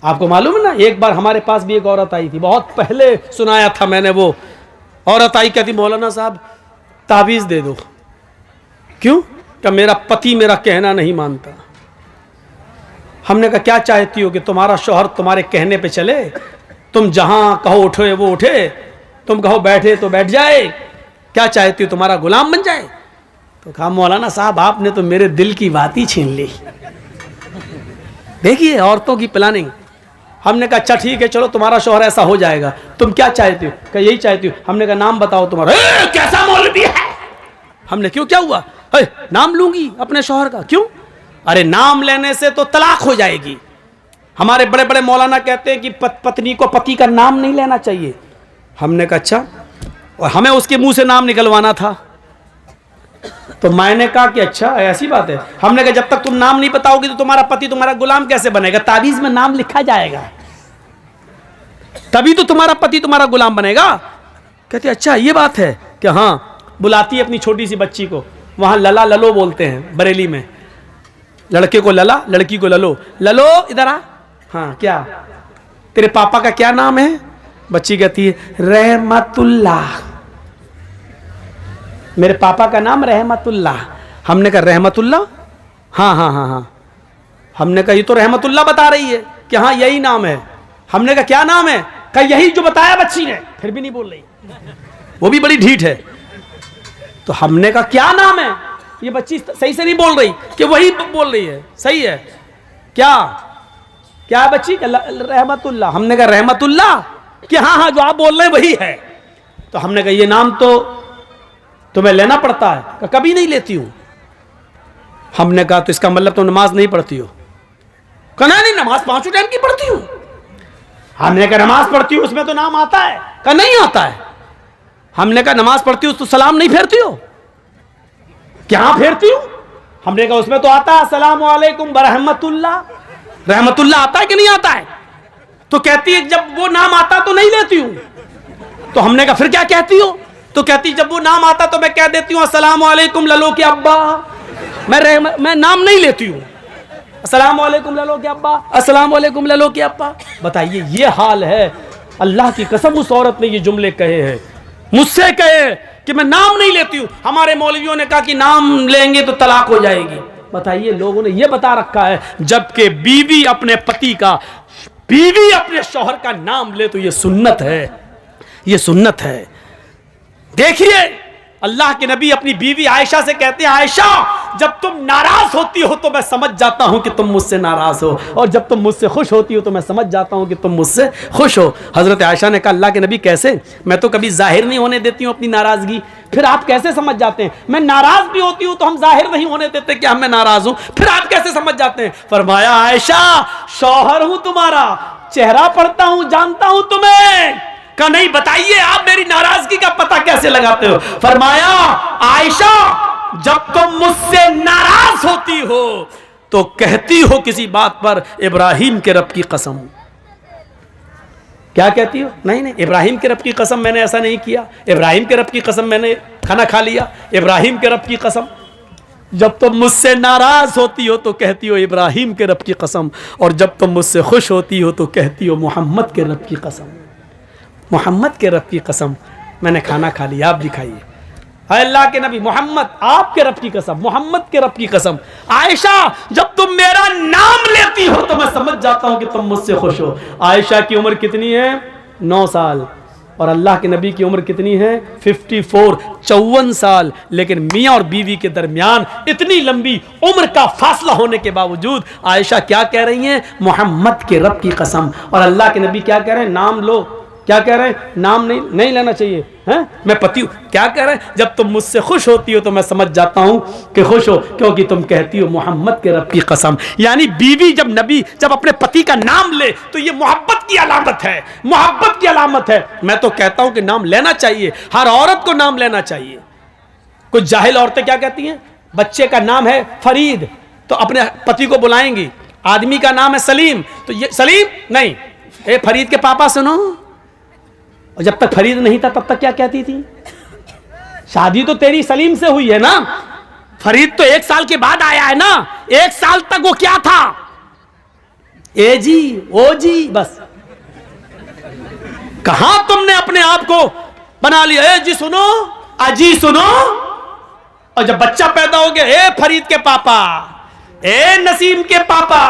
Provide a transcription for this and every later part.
आपको मालूम है ना, एक बार हमारे पास भी एक औरत आई थी, बहुत पहले सुनाया था मैंने। वो औरत आई, कहती मौलाना साहब ताबीज़ दे दो। क्यों? कि मेरा पति मेरा कहना नहीं मानता। हमने कहा क्या चाहती हो कि तुम्हारा शौहर तुम्हारे कहने पे चले? तुम जहां कहो उठे वो उठे, तुम कहो बैठे तो बैठ जाए, क्या चाहती हो तुम्हारा गुलाम बन जाए? तो कहा मौलाना साहब आपने तो मेरे दिल की बात ही छीन ली। देखिए औरतों की प्लानिंग। हमने कहा अच्छा ठीक है, चलो तुम्हारा शौहर ऐसा हो जाएगा, तुम क्या चाहती हो? कहा यही चाहती हो। हमने कहा नाम बताओ तुम्हारा। कैसा मौलवी है? हमने क्यों, क्या हुआ? नाम लूंगी अपने शौहर का। क्यों? अरे नाम लेने से तो तलाक हो जाएगी। हमारे बड़े बड़े मौलाना कहते हैं कि पत्नी को पति का नाम नहीं लेना चाहिए। हमने कहा अच्छा, और हमें उसके मुंह से नाम निकलवाना था। तो मैंने कहा कि अच्छा ऐसी बात है। हमने कहा जब तक तुम नाम नहीं बताओगी तो तुम्हारा पति तुम्हारा गुलाम कैसे बनेगा? ताबीज में नाम लिखा जाएगा, तभी तो तुम्हारा पति तुम्हारा गुलाम बनेगा। कहते अच्छा ये बात है कि हाँ। बुलाती है अपनी छोटी सी बच्ची को, वहां लला ललो बोलते हैं बरेली में। लड़के को लला, लड़की को ललो। ललो इधर आ। हाँ क्या तेरे पापा का क्या नाम है? बच्ची कहती है रहमतुल्लाह। मेरे पापा का नाम रहमतुल्लाह। हमने कहा रहमतुल्लाह? हाँ हाँ हाँ हाँ। हमने कहा ये तो रहमतुल्लाह बता रही है कि हाँ यही नाम है। हमने कहा क्या नाम है? कहा यही जो बताया बच्ची ने। फिर भी नहीं बोल रही, वो भी बड़ी ढीठ है। तो हमने कहा क्या नाम है? ये बच्ची सही से नहीं बोल रही कि वही बोल रही है। सही है क्या? क्या है बच्ची? रहमतुल्लाह। हमने कहा रहमतुल्लाह कि हाँ हाँ जो आप बोल रहे हैं वही है। तो हमने कहा ये नाम तो तुम्हें लेना पड़ता है। कभी नहीं लेती हूं। हमने कहा तो इसका मतलब तुम नमाज नहीं पढ़ती हो? कहना नहीं, नमाज 5 टाइम की पढ़ती हूं। हमने कहा नमाज पढ़ती हूं उसमें तो नाम आता है? कहा नहीं आता है। हमने कहा नमाज पढ़ती हूं तो सलाम नहीं फेरती हो? क्या फेरती हूं? हमने कहा उसमें तो आता है अस्सलामु अलैकुम बरहमतुल्लाह। रहमतुल्लाह आता है कि नहीं आता है? तो कहती है जब वो नाम आता तो नहीं लेती हूं। तो हमने कहा फिर क्या कहती हो? तो कहती जब वो नाम आता तो मैं कह देती हूँ अस्सलामु अलैकुम ललो के अब्बा। मैं नाम नहीं लेती हूँ। अस्सलामु अलैकुम ललो के अब्बा, अस्सलामु अलैकुम ललो के अब्बा। बताइए ये हाल है। अल्लाह की कसम उस औरत ने ये जुमले कहे हैं, मुझसे कहे कि मैं नाम नहीं लेती हूँ। हमारे मौलवियों ने कहा कि नाम लेंगे तो तलाक हो जाएगी। बताइए लोगों ने ये बता रखा है, जबकि बीवी अपने पति का, बीवी अपने शौहर का नाम ले तो ये सुन्नत है, ये सुन्नत है। देखिए अल्लाह के नबी अपनी बीवी आयशा से कहते हैं आयशा जब तुम नाराज होती हो तो मैं समझ जाता हूं कि तुम मुझसे नाराज हो, और जब तुम मुझसे खुश होती हो तो मैं समझ जाता हूं कि तुम मुझसे खुश हो। हजरत आयशा ने कहा अल्लाह के नबी कैसे? मैं तो कभी जाहिर नहीं होने देती हूं अपनी नाराजगी, फिर आप कैसे समझ जाते हैं? मैं नाराज भी होती हूं तो हम जाहिर नहीं होने देते कि मैं नाराज हूं, फिर आप कैसे समझ जाते हैं? फरमाया आयशा शौहर हूं तुम्हारा, चेहरा पढ़ता हूं, जानता हूं तुम्हें। का नहीं बताइए आप मेरी नाराजगी का पता कैसे लगाते हो? फरमाया आयशा जब तुम मुझसे नाराज होती हो तो कहती हो किसी बात पर इब्राहिम के रब की कसम। क्या कहती हो? नहीं नहीं इब्राहिम के रब की कसम मैंने ऐसा नहीं किया, इब्राहिम के रब की कसम मैंने खाना खा लिया, इब्राहिम के रब की कसम। जब तुम मुझसे नाराज होती हो तो कहती हो इब्राहिम के रब की कसम, और जब तुम मुझसे खुश होती हो तो कहती हो मोहम्मद के रब की कसम। मोहम्मद के रब की कसम मैंने खाना खा लिया, आप दिखाइए। अल्लाह के नबी मोहम्मद आपके रब की कसम, मोहम्मद के रब की कसम। आयशा जब तुम मेरा नाम लेती हो तो मैं समझ जाता हूं कि तुम मुझसे खुश हो। आयशा की उम्र कितनी है? 9 साल। और अल्लाह के नबी की उम्र कितनी है? 54, 54 साल। लेकिन मियाँ और बीवी के दरमियान इतनी लंबी उम्र का फासला होने के बावजूद आयशा क्या कह रही हैं? मोहम्मद के रब की कसम। और अल्लाह के नबी क्या कह रहे हैं? नाम लो। क्या कह रहे हैं? नाम नहीं लेना चाहिए हैं? मैं पति हूं। क्या कह रहे हैं? जब तुम मुझसे खुश होती हो तो मैं समझ जाता हूं कि खुश हो, क्योंकि तुम कहती हो मोहम्मद के रब की कसम। यानी बीवी जब अपने पति का नाम ले तो ये मोहब्बत की अलामत है, मोहब्बत की अलामत है। मैं तो कहता हूं कि नाम लेना चाहिए, हर औरत को नाम लेना चाहिए। कुछ जाहिल औरतें क्या कहती हैं? बच्चे का नाम है फरीद तो अपने पति को बुलाएंगी, आदमी का नाम है सलीम तो ये सलीम नहीं, ए फरीद के पापा सुनो। और जब तक फरीद नहीं था तब तक क्या कहती थी? शादी तो तेरी सलीम से हुई है ना, फरीद तो 1 साल के बाद आया है ना। 1 साल तक वो क्या था? ए जी, ओ जी, बस। कहां तुमने अपने आप को बना लिया, ए जी सुनो, अजी सुनो। और जब बच्चा पैदा हो गया, ए फरीद के पापा, ए नसीम के पापा।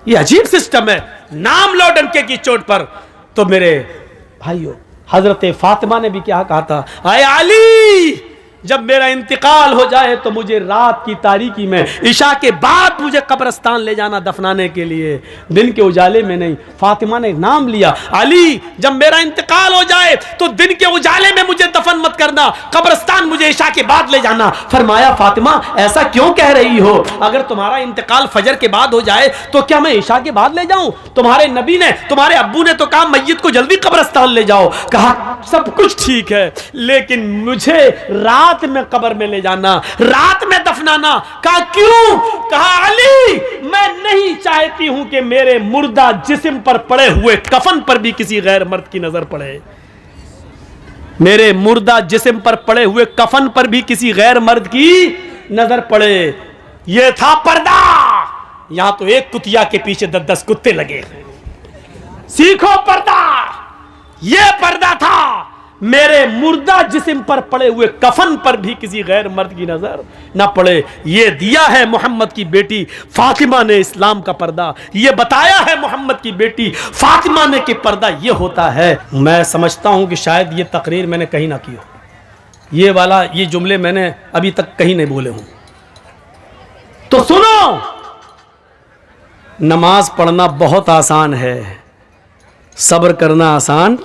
ये अजीब सिस्टम है, नाम लो डंके की चोट पर। तो मेरे भाइयों, हजरत फातिमा ने भी क्या कहा था, आए अली, जब मेरा इंतकाल हो जाए तो मुझे रात की तारीकी में इशा के बाद मुझे कब्रिस्तान ले जाना दफनाने के लिए, दिन के उजाले में नहीं। फातिमा ने नाम लिया, अली जब मेरा इंतकाल हो जाए तो दिन के उजाले में मुझे दफन मत करना, कब्रिस्तान मुझे इशा के बाद ले जाना। फरमाया, फातिमा ऐसा क्यों कह रही हो? अगर तुम्हारा इंतकाल फजर के बाद हो जाए तो क्या मैं इशा के बाद ले जाऊं? तुम्हारे नबी ने, तुम्हारे अब्बू ने तो कहा मैयत को जल्दी कब्रिस्तान ले जाओ। कहा सब कुछ ठीक है, लेकिन मुझे रात में कब्र में ले जाना, रात में दफनाना। कहा क्यों? कहा अली, मैं नहीं चाहती हूं कि मेरे मुर्दा जिस्म पर पड़े हुए कफन पर भी किसी गैर मर्द की नजर पड़े। मेरे मुर्दा जिस्म पर पड़े हुए कफन पर भी किसी गैर मर्द की नजर पड़े। यह था पर्दा। यहां तो एक कुतिया के पीछे 10-10 कुत्ते लगे। सीखो पर्दा। यह पर्दा था, मेरे मुर्दा जिस्म पर पड़े हुए कफन पर भी किसी गैर मर्द की नजर ना पड़े। ये दिया है मोहम्मद की बेटी फातिमा ने इस्लाम का पर्दा। ये बताया है मोहम्मद की बेटी फातिमा ने कि पर्दा ये होता है। मैं समझता हूं कि शायद ये तकरीर मैंने कहीं ना की हो, ये जुमले मैंने अभी तक कहीं नहीं बोले हूं। तो सुनो, नमाज पढ़ना बहुत आसान है, सब्र करना आसान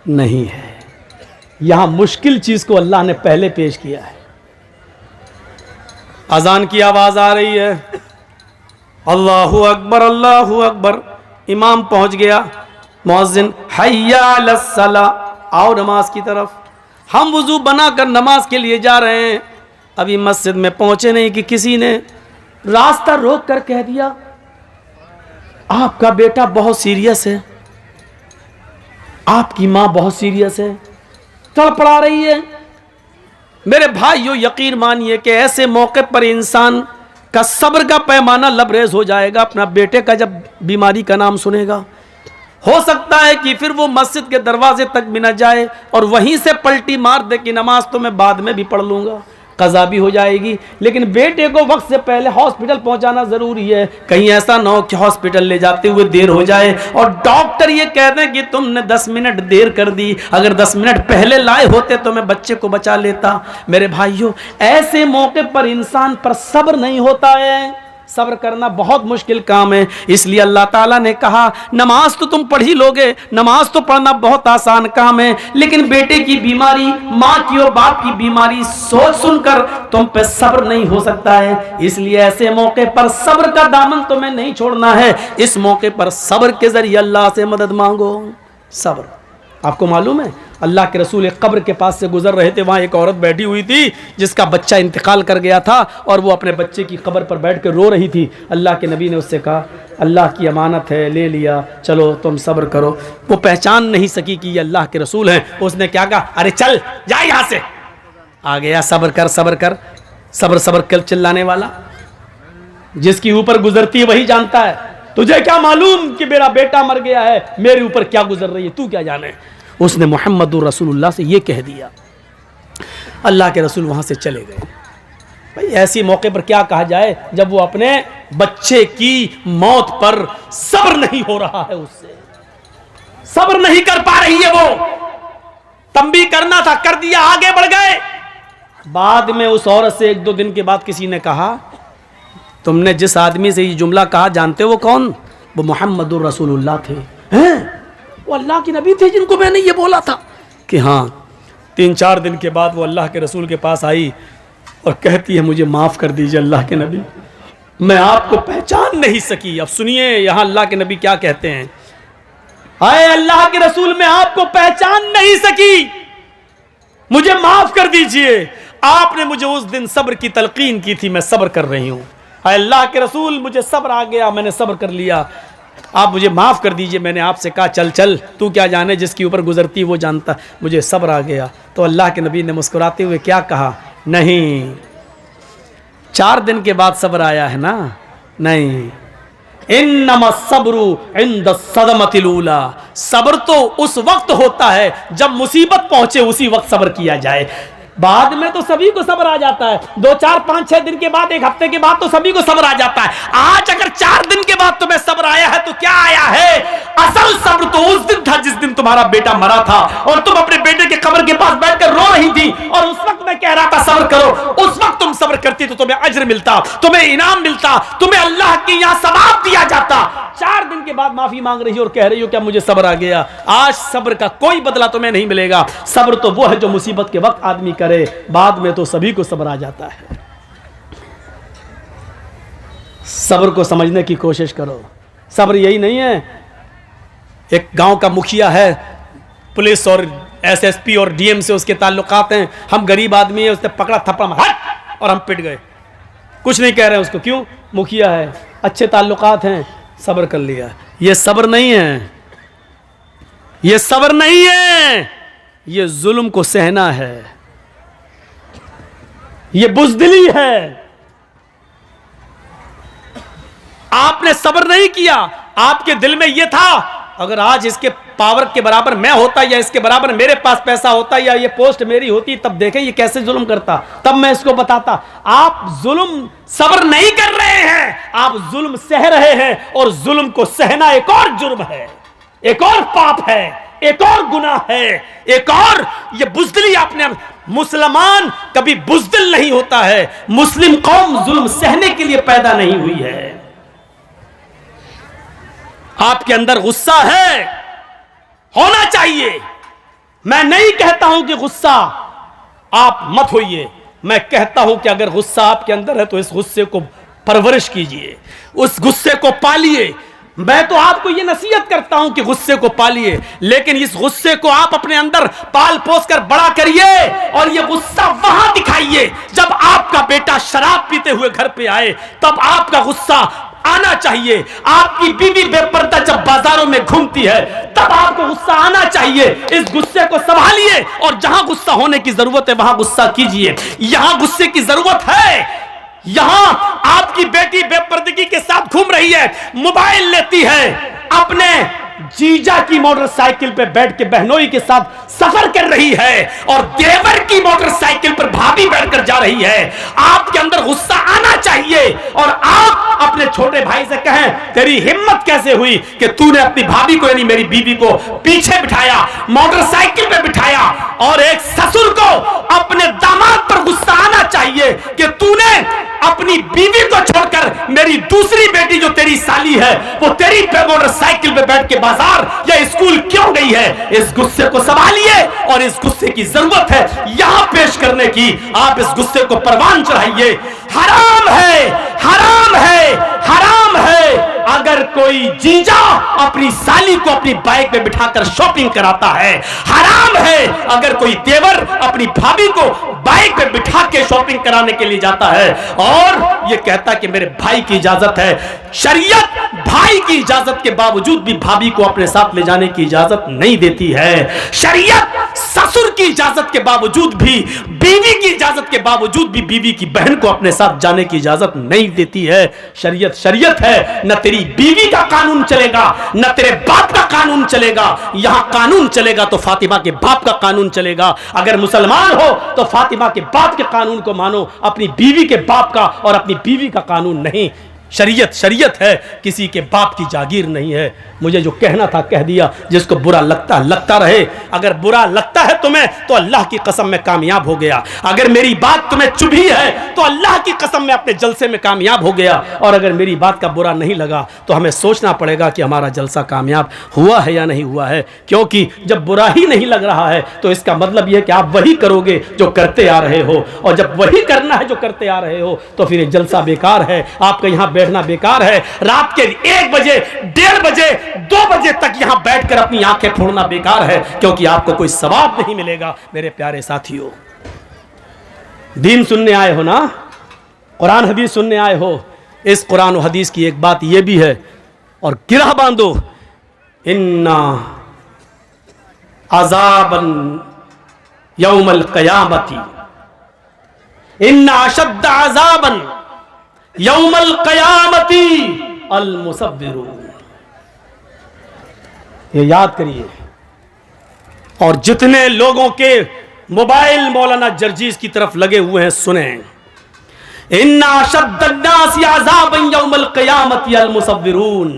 नहीं है। यहां मुश्किल चीज को अल्लाह ने पहले पेश किया है। अजान की आवाज आ रही है, अल्लाहु अकबर, अल्लाहु अकबर। इमाम पहुंच गया, मुअज्जिन हय्या अलस्सला, आओ नमाज की तरफ। हम वुजू बनाकर नमाज के लिए जा रहे हैं, अभी मस्जिद में पहुंचे नहीं कि किसी ने रास्ता रोक कर कह दिया, आपका बेटा बहुत सीरियस है, आपकी मां बहुत सीरियस है, तड़पड़ा रही है। मेरे भाइयों, यकीन मानिए कि ऐसे मौके पर इंसान का सब्र का पैमाना लबरेज हो जाएगा। अपना बेटे का जब बीमारी का नाम सुनेगा, हो सकता है कि फिर वो मस्जिद के दरवाजे तक भी न जाए और वहीं से पलटी मार दे कि नमाज तो मैं बाद में भी पढ़ लूंगा, कज़ा भी हो जाएगी। लेकिन बेटे को वक्त से पहले हॉस्पिटल पहुंचाना जरूरी है। कहीं ऐसा ना हो कि हॉस्पिटल ले जाते हुए देर हो जाए और डॉक्टर ये कह दें कि तुमने 10 मिनट देर कर दी, अगर 10 मिनट पहले लाए होते तो मैं बच्चे को बचा लेता। मेरे भाइयों, ऐसे मौके पर इंसान पर सब्र नहीं होता है। सब्र करना बहुत मुश्किल काम है। इसलिए अल्लाह ताला ने कहा, नमाज तो तुम पढ़ ही लोगे, नमाज तो पढ़ना बहुत आसान काम है, लेकिन बेटे की बीमारी, माँ की और बाप की बीमारी सोच सुनकर तुम पे सब्र नहीं हो सकता है। इसलिए ऐसे मौके पर सब्र का दामन तुम्हें नहीं छोड़ना है। इस मौके पर सब्र के जरिए अल्लाह से मदद मांगो। सब्र, आपको मालूम है, अल्लाह के रसूल एक कब्र के पास से गुजर रहे थे, वहाँ एक औरत बैठी हुई थी जिसका बच्चा इंतकाल कर गया था और वो अपने बच्चे की कब्र पर बैठ कर रो रही थी। अल्लाह के नबी ने उससे कहा, अल्लाह की अमानत है, ले लिया, चलो तुम सब्र करो। वो पहचान नहीं सकी कि ये अल्लाह के रसूल हैं। उसने क्या कहा, अरे चल जा यहाँ से। आ गया, सब्र कर, सब्र कर, सब्र सब्र कर चिल्लाने वाला। जिसकी ऊपर गुजरती है वही जानता है। तुझे क्या मालूम कि मेरा बेटा मर गया है, मेरे ऊपर क्या गुजर रही है, तू क्या जाने। उसने मुहम्मदुर रसूलुल्लाह से ये कह दिया। अल्लाह के रसूल वहां से चले गए। भाई ऐसी मौके पर क्या कहा जाए जब वो अपने बच्चे की मौत पर सब्र नहीं हो रहा है, उससे सब्र नहीं कर पा रही है। वो तंबी करना था, कर दिया, आगे बढ़ गए। बाद में उस औरत से 1-2 दिन के बाद किसी ने कहा, तुमने जिस आदमी से ये जुमला कहा जानते हो वो कौन? वो मुहम्मदुर रसूलुल्लाह थे। हैं? वो अल्लाह के नबी थे जिनको मैंने ये बोला था कि हाँ। 3-4 दिन के बाद वो अल्लाह के रसूल के पास आई और कहती है, मुझे माफ़ कर दीजिए अल्लाह के नबी, मैं आपको पहचान नहीं सकी। अब सुनिए यहाँ अल्लाह के नबी क्या कहते हैं, हाय अल्लाह के रसूल, मैं आपको पहचान नहीं सकी, मुझे माफ़ कर दीजिए। आपने मुझे उस दिन सब्र की तलकीन की थी, मैं सब्र कर रही हूँ। हाय अल्लाह के रसूल, मुझे सब्र आ गया, मैंने सब्र कर लिया, आप मुझे माफ़ कर दीजिए। मैंने आपसे कहा चल चल, तू क्या जाने, जिसके ऊपर गुजरती वो जानता, मुझे सब्र आ गया। तो अल्लाह के नबी ने मुस्कुराते हुए क्या कहा, नहीं 4 दिन के बाद सब्र आया है ना, नहीं इन्नमा सब्रु इंद सदमतिल ऊला, सब्र तो उस वक्त होता है जब मुसीबत पहुंचे, उसी वक्त सब्र किया जाए। बाद में तो सभी को सब्र आ जाता है, 2 4 5 6 दिन के बाद, 1 हफ्ते के बाद तो सभी को सब्र आ जाता है। आज अगर 4 दिन के बाद तुम्हें सब्र आया है तो क्या आया है? असल सब्र तो उस दिन था जिस दिन तुम्हारा बेटा मरा था और तुम अपने बेटे के कब्र के पास बैठकर रो रही थी और उस वक्त मैं कह रहा था सब्र करो। उस वक्त तुम सब्र करती तो तुम्हें अज्र मिलता, तुम्हें इनाम मिलता, तुम्हें अल्लाह की यहां सवाब दिया जाता। 4 दिन के बाद माफी मांग रही हो और कह रही हो क्या मुझे सब्र आ गया। आज सब्र का कोई बदला तुम्हें नहीं मिलेगा। सब्र तो वो है जो मुसीबत के वक्त आदमी करे, बाद में तो सभी को सब्र आ जाता है। सब्र को समझने की कोशिश करो। सब्र यही नहीं है, एक गांव का मुखिया है, पुलिस और एसएसपी और डीएम से उसके ताल्लुकात हैं, हम गरीब आदमी है, उसने पकड़ा थप्पड़ हट और हम पिट गए, कुछ नहीं कह रहे हैं उसको, क्यों? मुखिया है, अच्छे ताल्लुकात हैं, सब्र कर लिया। ये सब्र नहीं है, ये सब्र नहीं है, ये जुल्म को सहना है, ये बुज़दिली है। आपने सब्र नहीं किया, आपके दिल में यह था अगर आज इसके पावर के बराबर मैं होता या इसके बराबर मेरे पास पैसा होता या ये पोस्ट मेरी होती, तब देखें ये कैसे जुल्म करता, तब मैं इसको बताता। आप जुल्म सब्र नहीं कर रहे हैं, आप जुल्म सह रहे हैं और जुल्म को सहना एक और जुर्म है, एक और पाप है, एक और गुनाह है, एक और ये बुज़दिली आपने। मुसलमान कभी बुज़दिल नहीं होता है, मुस्लिम कौम जुल्म सहने के लिए पैदा नहीं हुई है। आपके अंदर गुस्सा है, होना चाहिए। मैं नहीं कहता हूं कि गुस्सा आप मत होइए, मैं कहता हूं कि अगर गुस्सा आपके अंदर है तो इस गुस्से को परवरिश कीजिए, उस गुस्से को पालिए। मैं तो आपको यह नसीहत करता हूं कि गुस्से को पालिए, लेकिन इस गुस्से को आप अपने अंदर पाल पोस कर बड़ा करिए और यह गुस्सा वहां दिखाइए जब आपका बेटा शराब पीते हुए घर पे आए, तब आपका गुस्सा आना चाहिए। आपकी बीवी बेपर्दा जब बाजारों में घूमती है तब आपको गुस्सा आना चाहिए। इस गुस्से को संभालिए और जहां गुस्सा होने की जरूरत है वहां गुस्सा कीजिए। यहां गुस्से की जरूरत है, यहां आपकी बेटी बेपर्दगी के साथ घूम रही है, मोबाइल लेती है, अपने जीजा की मोटरसाइकिल पे बैठ के बहनोई के साथ सफर कर रही है और देवर की मोटरसाइकिल पर भाभी बैठकर जा रही है। आपके अंदर गुस्सा आना चाहिए और आप अपने छोटे भाई से कहें तेरी हिम्मत कैसे हुई कि तूने अपनी भाभी को यानी मेरी बीवी को पीछे बिठाया, मोटरसाइकिल पे बिठाया। और एक ससुर को अपने दामाद पर गुस्सा आना चाहिए कि तूने अपनी बीवी को छोड़कर मेरी दूसरी बेटी जो तेरी साली है वो तेरी मोटरसाइकिल पे बैठ के बाजार या स्कूल क्यों गई है। इस गुस्से को संभालिए और इस गुस्से की जरूरत है यहां पेश करने की। आप इस गुस्से को परवान चढ़ाइए। हराम है, हराम है, हराम है अगर कोई जीजा अपनी साली को अपनी बाइक में बिठाकर शॉपिंग कराता है। हराम है अगर कोई देवर अपनी भाभी को बाइक पे बिठा के शॉपिंग कराने के लिए जाता है और ये कहता कि मेरे भाई की इजाजत है। शरीयत भाई की इजाजत के बावजूद भी भाभी को अपने साथ ले जाने की इजाजत नहीं देती है। शरीयत ससुर की इजाजत के बावजूद भी, बीवी की इजाजत के बावजूद भी बीवी की बहन को अपने साथ जाने की इजाजत नहीं देती है। शरीयत शरीयत है, न तेरी बीवी का कानून चलेगा न तेरे बाप का कानून चलेगा। यहां कानून चलेगा तो फातिमा के बाप का कानून चलेगा। अगर मुसलमान हो तो फातिमा के बाप के कानून को मानो, अपनी बीवी के बाप का और अपनी बीवी का कानून नहीं। शरीयत शरीयत है, किसी के बाप की जागीर नहीं है। मुझे जो कहना था कह दिया, जिसको बुरा लगता रहे। अगर बुरा लगता है तुम्हें तो अल्लाह की कसम में कामयाब हो गया। अगर मेरी बात तुम्हें चुभी है तो अल्लाह की कसम में अपने जलसे में कामयाब हो गया। और अगर मेरी बात का बुरा नहीं लगा तो हमें सोचना पड़ेगा कि हमारा जलसा कामयाब हुआ है या नहीं हुआ है। क्योंकि जब बुरा ही नहीं लग रहा है तो इसका मतलब यह कि आप वही करोगे जो करते आ रहे हो, और जब वही करना है जो करते आ रहे हो तो फिर एक जलसा बेकार है, आपका यहां बैठना बेकार है। रात के 1 बजे 1:30 बजे 2 बजे तक यहां बैठकर अपनी आंखें फोड़ना बेकार है, क्योंकि आपको कोई सवाब नहीं मिलेगा। मेरे प्यारे साथियों, दीन सुनने आए हो ना, कुरान हदीस सुनने आए हो। इस कुरान और हदीस की एक बात यह भी है और गिरह बांधो, इन्ना अज़ाबन यौमल क़यामती, इन्ना अशद्द अज़ाबन यौमल क़यामती अल मुसव्विरून। ये याद करिए। और जितने लोगों के मोबाइल मौलाना जर्जीस की तरफ लगे हुए हैं, सुने, इन्ना अशद्दन्नासी अज़ाबन यौमल क़ियामति अल मुसव्विरून।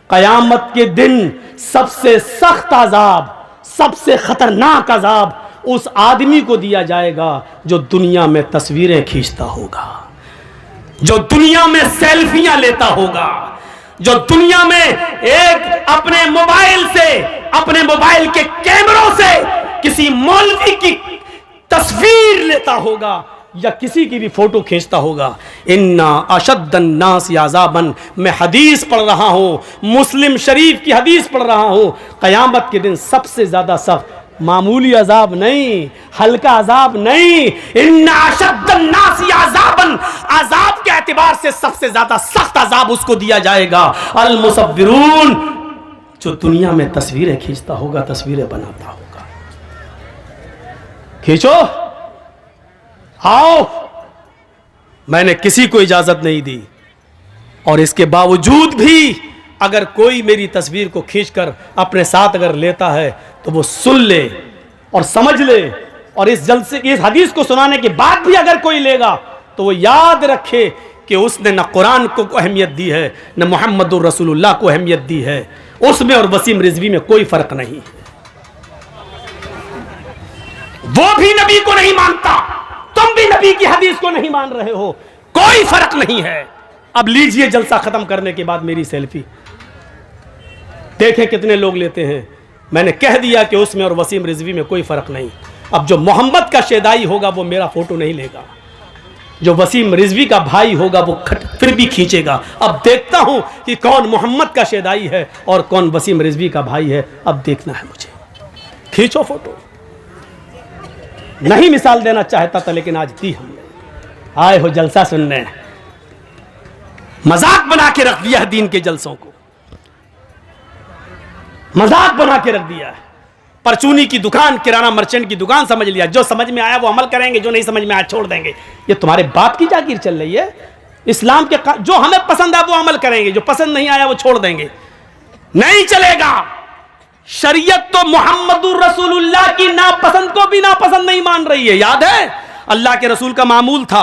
क़यामत के दिन सबसे सख्त अजाब, सबसे खतरनाक अजाब उस आदमी को दिया जाएगा जो दुनिया में तस्वीरें खींचता होगा, जो दुनिया में सेल्फियां लेता होगा, जो दुनिया में एक अपने मोबाइल से, अपने मोबाइल के कैमरों से किसी मौलवी की तस्वीर लेता होगा या किसी की भी फोटो खींचता होगा। इन्ना अशद्दन्नास अज़ाबन, मैं हदीस पढ़ रहा हूँ, मुस्लिम शरीफ की हदीस पढ़ रहा हूँ। क़यामत के दिन सबसे ज़्यादा सख्त, मामूली अजाब नहीं, हल्का अजाब नहीं, इन्ना अशद्दन्नास अज़ाबन, अजाब के एतबार से सबसे ज़्यादा सख्त अजाब उसको दिया जाएगा अल मुसव्विरून, जो दुनिया में तस्वीरें खींचता होगा, तस्वीरें बनाता होगा। खींचो, आओ, मैंने किसी को इजाजत नहीं दी, और इसके बावजूद भी अगर कोई मेरी तस्वीर को खींचकर अपने साथ अगर लेता है तो वो सुन ले और समझ ले, और इस जलसे, इस हदीस को सुनाने के बाद भी अगर कोई लेगा तो वो याद रखे कि उसने न कुरान को अहमियत दी है, न मुहम्मदुर रसूलुल्लाह को अहमियत दी है। उसमें और वसीम रिजवी में कोई फर्क नहीं, वो भी नबी को नहीं मानता, तुम भी नबी की हदीस को नहीं मान रहे हो, कोई फर्क नहीं है। अब लीजिए जलसा खत्म करने के बाद मेरी सेल्फी, देखें कितने लोग लेते हैं। मैंने कह दिया कि उसमें और वसीम रिजवी में कोई फर्क नहीं। अब जो मोहम्मद का शेदाई होगा वो मेरा फोटो नहीं लेगा, जो वसीम रिजवी का भाई होगा वो फिर भी खींचेगा। अब देखता हूं कि कौन मोहम्मद का शेदाई है और कौन वसीम रिजवी का भाई है, अब देखना है मुझे। खींचो फोटो। नहीं मिसाल देना चाहता था लेकिन आज दी हमने। आए हो जलसा सुनने, मजाक बना के रख दिया है दीन के जलसों को, मजाक बना के रख दिया है। परचूनी की दुकान, किराना मर्चेंट की दुकान समझ लिया। जो समझ में आया वो अमल करेंगे, जो नहीं समझ में आया छोड़ देंगे। ये तुम्हारे बाप की जागीर चल रही है। इस्लाम के जो हमें पसंद है वो अमल करेंगे, जो पसंद नहीं आया वो छोड़ देंगे। नहीं चलेगा। शरीयत तो मुहम्मदुर रसूलुल्लाह की नापसंद को भी नापसंद नहीं मान रही है। याद है अल्लाह के रसूल का मामूल था,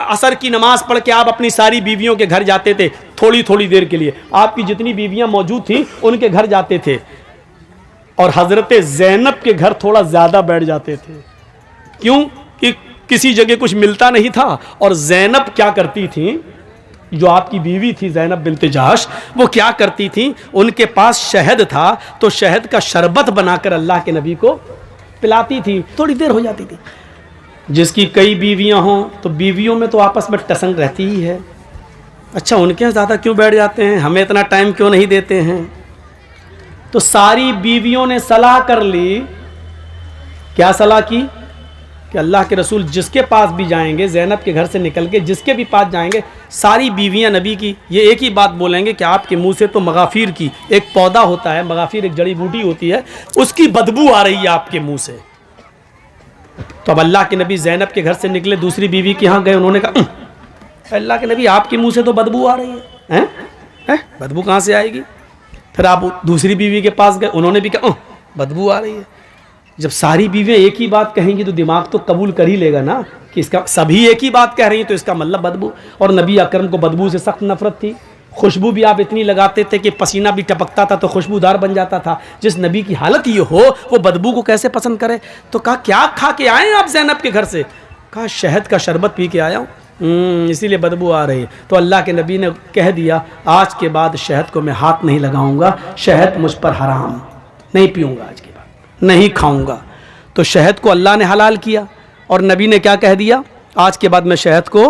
असर की नमाज पढ़ के आप अपनी सारी बीवियों के घर जाते थे, थोड़ी थोड़ी देर के लिए। आपकी जितनी बीवियां मौजूद थी उनके घर जाते थे, और हजरत ज़ैनब के घर थोड़ा ज्यादा बैठ जाते थे। क्यों? कि किसी जगह कुछ मिलता नहीं था। और ज़ैनब क्या करती थी, जो आपकी बीवी थी ज़ैनब बिन्त जहश, वो क्या करती थी, उनके पास शहद था तो शहद का शरबत बनाकर अल्लाह के नबी को पिलाती थी, थोड़ी देर हो जाती थी। जिसकी कई बीवियां हों तो बीवियों में तो आपस में टसन रहती ही है। अच्छा, उनके यहाँ ज़्यादा क्यों बैठ जाते हैं, हमें इतना टाइम क्यों नहीं देते हैं? तो सारी बीवियों ने सलाह कर ली। क्या सलाह की? कि अल्लाह के रसूल जिसके पास भी जाएंगे, ज़ैनब के घर से निकल के जिसके भी पास जाएंगे, सारी बीवियां नबी की ये एक ही बात बोलेंगे कि आपके मुंह से तो मगाफिर की एक पौधा होता है, मगाफिर एक जड़ी बूटी होती है, उसकी बदबू आ रही है आपके मुंह से। तो अब अल्लाह के नबी ज़ैनब के घर से निकले, दूसरी बीवी के यहाँ गए, उन्होंने कहा अल्लाह के नबी आपके मुंह से तो बदबू आ रही है, बदबू कहाँ से आएगी? फिर आप दूसरी बीवी के पास गए, उन्होंने भी कहा बदबू आ रही है। जब सारी बीवियां एक ही बात कहेंगी तो दिमाग तो कबूल कर ही लेगा ना कि इसका सभी एक ही बात कह रही हैं तो इसका मतलब बदबू। और नबी अकरम को बदबू से सख्त नफरत थी। खुशबू भी आप इतनी लगाते थे कि पसीना भी टपकता था तो खुशबूदार बन जाता था। जिस नबी की हालत ये हो वो बदबू को कैसे पसंद करे? तो कहा क्या खा के आए आप ज़ैनब के घर से? कहा शहद का शरबत पी के आया हूँ, इसीलिए बदबू आ रही है। तो अल्लाह के नबी ने कह दिया आज के बाद शहद को मैं हाथ नहीं लगाऊंगा, शहद मुझ पर हराम, नहीं पीऊंगा आज के बाद, नहीं खाऊंगा। तो शहद को अल्लाह ने हलाल किया और नबी ने क्या कह दिया, आज के बाद मैं शहद को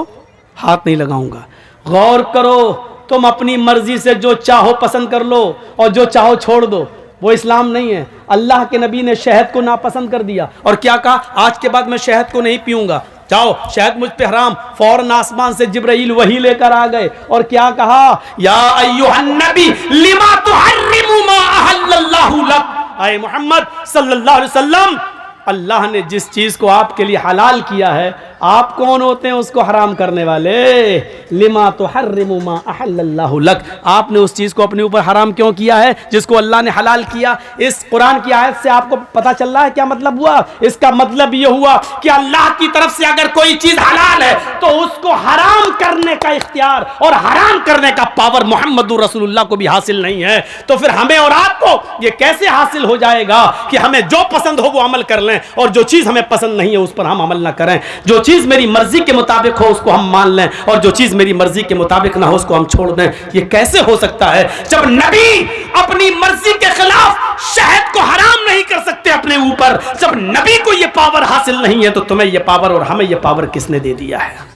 हाथ नहीं लगाऊंगा। गौर करो, तुम अपनी मर्जी से जो चाहो पसंद कर लो और जो चाहो छोड़ दो, वो इस्लाम नहीं है। अल्लाह के नबी ने शहद को नापसंद कर दिया और क्या कहा, आज के बाद मैं शहद को नहीं पीऊंगा, जाओ शहद मुझ पे हराम। फौरन आसमान से जिब्राइल वही लेकर आ गए और क्या कहा, या अय्युहन नबी लिमा तुहर्रिमु मा अहल्लल्लाहु लक। आए मोहम्मद सल्लल्लाहु अलैहि वसल्लम, अल्लाह ने जिस चीज को आपके लिए हलाल किया है, आप कौन होते हैं उसको हराम करने वाले? लिमा तुहर्रिमु मा अहल्लल्लाहु लक, आपने उस चीज को अपने ऊपर हराम क्यों किया है जिसको अल्लाह ने हलाल किया? इस कुरान की आयत से आपको पता चल रहा है क्या मतलब हुआ? इसका मतलब यह हुआ कि अल्लाह की तरफ से अगर कोई चीज हलाल है तो उसको हराम करने का इख्तियार और हराम करने का पावर मोहम्मद रसूलुल्लाह को भी हासिल नहीं है। तो फिर हमें और आपको ये कैसे हासिल हो जाएगा कि हमें जो पसंद हो वो अमल कर लें और जो चीज हमें पसंद नहीं है उस पर हम अमल ना करें? जो चीज मेरी मर्जी के मुताबिक हो उसको हम मान लें और जो चीज मेरी मर्जी के मुताबिक ना हो उसको हम छोड़ दें। ये कैसे हो सकता है जब नबी अपनी मर्जी के खिलाफ शहद को हराम नहीं कर सकते अपने ऊपर? जब नबी को ये पावर हासिल नहीं है तो तुम्हें ये पावर और हमें ये पावर किसने दे दिया है?